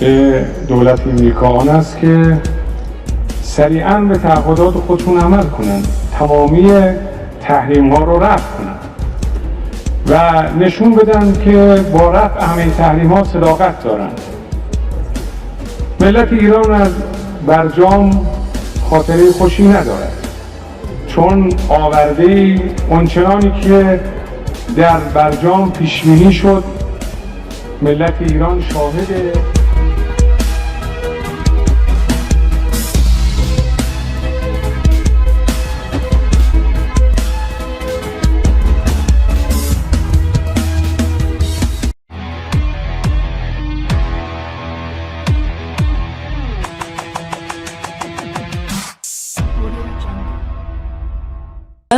به دولت امریکا آن است که سریعاً به تعهدات خودشون عمل کنند، تمامی تحریم ها رو رفع کنند و نشون بدن که با رفع همه تحریم ها صداقت دارند. ملت ایران از برجام خاطره خوشی ندارد، چون آورده اونچنانی که در برجام پیشبینی شد ملت ایران شاهد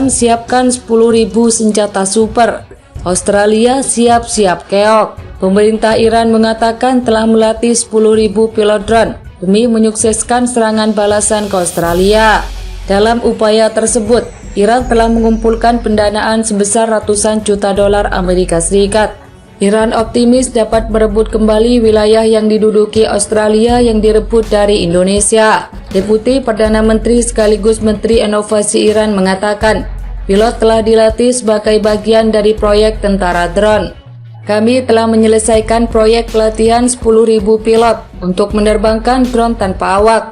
siapkan 10.000 senjata super. Australia siap-siap keok. Pemerintah Iran mengatakan telah melatih 10.000 pilot drone demi menyukseskan serangan balasan ke Australia. Dalam upaya tersebut, Iran telah mengumpulkan pendanaan sebesar ratusan juta dolar Amerika Serikat. Iran optimis dapat merebut kembali wilayah yang diduduki Australia yang direbut dari Indonesia. Deputi Perdana Menteri sekaligus Menteri Inovasi Iran mengatakan, pilot telah dilatih sebagai bagian dari proyek tentara drone. Kami telah menyelesaikan proyek pelatihan 10.000 pilot untuk menerbangkan drone tanpa awak,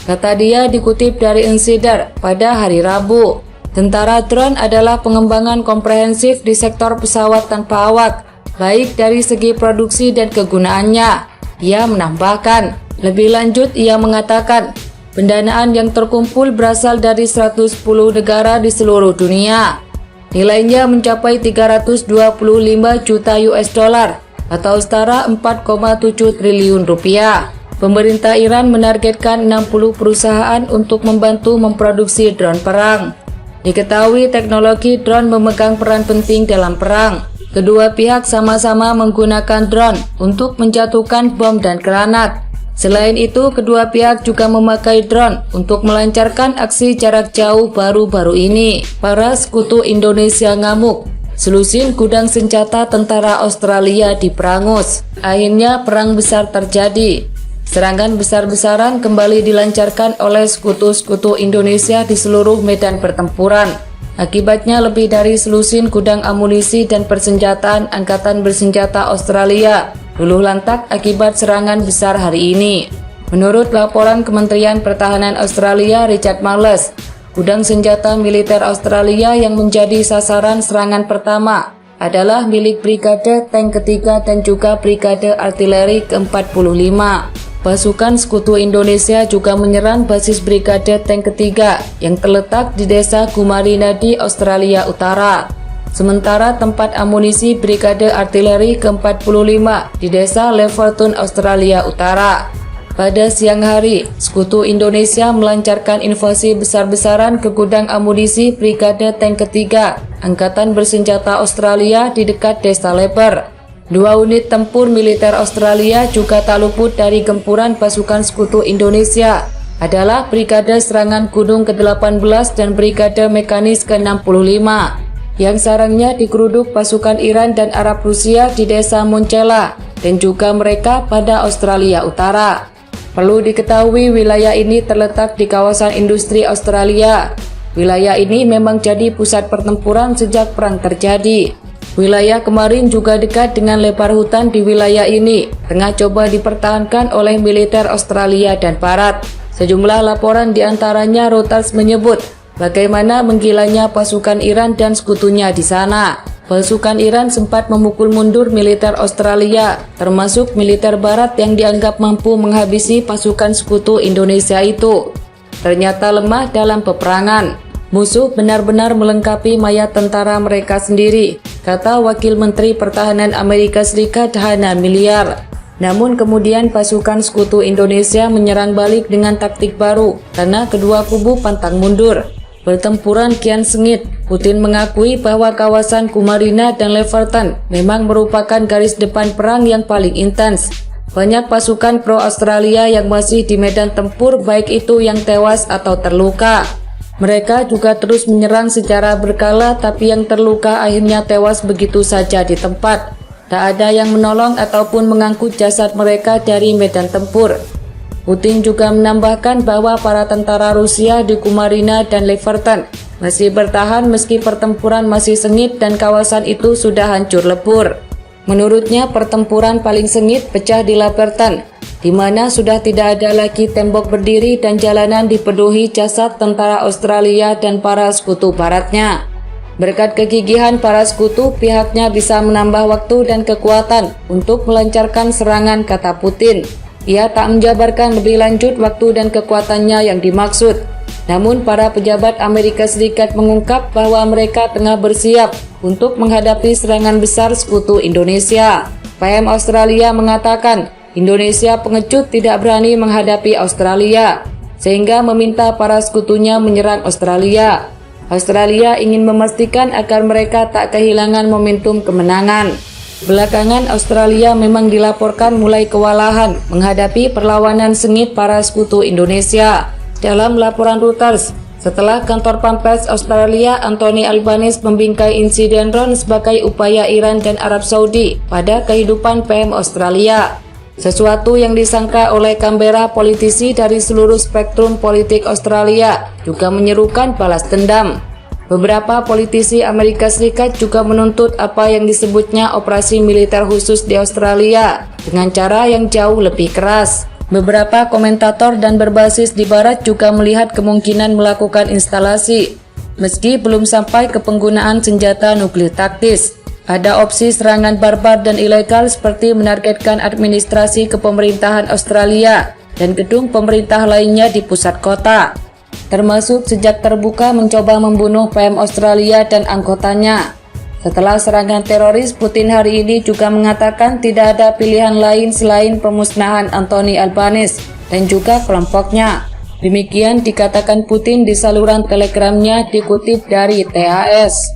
kata dia dikutip dari Insider pada hari Rabu. Tentara drone adalah pengembangan komprehensif di sektor pesawat tanpa awak, baik dari segi produksi dan kegunaannya. Ia menambahkan, lebih lanjut ia mengatakan, pendanaan yang terkumpul berasal dari 110 negara di seluruh dunia. Nilainya mencapai 325 juta US dollar atau setara 4,7 triliun rupiah. Pemerintah Iran menargetkan 60 perusahaan untuk membantu memproduksi drone perang. Diketahui teknologi drone memegang peran penting dalam perang. Kedua pihak sama-sama menggunakan drone untuk menjatuhkan bom dan granat. Selain itu, kedua pihak juga memakai drone untuk melancarkan aksi jarak jauh baru-baru ini. Para sekutu Indonesia ngamuk. Selusin gudang senjata tentara Australia diperangus. Akhirnya perang besar terjadi. Serangan besar-besaran kembali dilancarkan oleh sekutu-sekutu Indonesia di seluruh medan pertempuran. Akibatnya lebih dari selusin gudang amunisi dan persenjataan Angkatan Bersenjata Australia luluh lantak akibat serangan besar hari ini. Menurut laporan Kementerian Pertahanan Australia Richard Marles, gudang senjata militer Australia yang menjadi sasaran serangan pertama adalah milik Brigade Tank Ketiga dan juga Brigade Artileri ke-45. Pasukan Sekutu Indonesia juga menyerang basis Brigade Tank Ketiga yang terletak di desa Gumarinadi, Australia Utara. Sementara tempat amunisi Brigade Artileri ke-45 di desa Leverton, Australia Utara. Pada siang hari, Sekutu Indonesia melancarkan invasi besar-besaran ke gudang amunisi Brigade Tank Ketiga Angkatan Bersenjata Australia di dekat desa Leper. Dua unit tempur militer Australia juga tak luput dari gempuran pasukan Sekutu Indonesia, adalah Brigade Serangan Gunung ke-18 dan Brigade Mekanis ke-65, yang sarangnya digeruduk pasukan Iran dan Arab Rusia di desa Moncela, dan juga mereka pada Australia Utara. Perlu diketahui wilayah ini terletak di kawasan industri Australia. Wilayah ini memang jadi pusat pertempuran sejak perang terjadi. Wilayah kemarin juga dekat dengan lebar hutan di wilayah ini, tengah coba dipertahankan oleh militer Australia dan Barat. Sejumlah laporan diantaranya Reuters menyebut bagaimana menggilanya pasukan Iran dan sekutunya di sana. Pasukan Iran sempat memukul mundur militer Australia, termasuk militer Barat yang dianggap mampu menghabisi pasukan Sekutu Indonesia itu. Ternyata lemah dalam peperangan. Musuh benar-benar melengkapi mayat tentara mereka sendiri, kata Wakil Menteri Pertahanan Amerika Serikat Hannah Miller. Namun kemudian pasukan Sekutu Indonesia menyerang balik dengan taktik baru karena kedua kubu pantang mundur. Pertempuran kian sengit. Putin mengakui bahwa kawasan Gumarina dan Leverton memang merupakan garis depan perang yang paling intens. Banyak pasukan pro-Australia yang masih di medan tempur, baik itu yang tewas atau terluka. Mereka juga terus menyerang secara berkala, tapi yang terluka akhirnya tewas begitu saja di tempat. tak ada yang menolong ataupun mengangkut jasad mereka dari medan tempur. Putin juga menambahkan bahwa para tentara Rusia di Kumarina dan Leverton masih bertahan meski pertempuran masih sengit dan kawasan itu sudah hancur lebur. Menurutnya, pertempuran paling sengit pecah di Leverton, di mana sudah tidak ada lagi tembok berdiri dan jalanan dipenuhi jasad tentara Australia dan para sekutu baratnya. Berkat kegigihan para sekutu, pihaknya bisa menambah waktu dan kekuatan untuk melancarkan serangan, kata Putin. Ia tak menjabarkan lebih lanjut waktu dan kekuatannya yang dimaksud. Namun para pejabat Amerika Serikat mengungkap bahwa mereka tengah bersiap untuk menghadapi serangan besar sekutu Indonesia. PM Australia mengatakan Indonesia pengecut tidak berani menghadapi Australia, sehingga meminta para sekutunya menyerang Australia. Australia ingin memastikan agar mereka tak kehilangan momentum kemenangan. Belakangan Australia memang dilaporkan mulai kewalahan menghadapi perlawanan sengit para sekutu Indonesia. Dalam laporan Reuters, setelah kantor Pampers Australia Anthony Albanese membingkai insiden drone sebagai upaya Iran dan Arab Saudi pada kehidupan PM Australia. Sesuatu yang disangka oleh Canberra politisi dari seluruh spektrum politik Australia juga menyerukan balas dendam. Beberapa politisi Amerika Serikat juga menuntut apa yang disebutnya operasi militer khusus di Australia dengan cara yang jauh lebih keras. Beberapa komentator dan berbasis di barat juga melihat kemungkinan melakukan instalasi, meski belum sampai ke penggunaan senjata nuklir taktis. Ada opsi serangan barbar dan ilegal seperti menargetkan administrasi kepemerintahan Australia dan gedung pemerintah lainnya di pusat kota, termasuk sejak terbuka mencoba membunuh PM Australia dan anggotanya. Setelah serangan teroris, Putin hari ini juga mengatakan tidak ada pilihan lain selain pemusnahan Anthony Albanese dan juga kelompoknya. Demikian dikatakan Putin di saluran telegramnya dikutip dari TAS.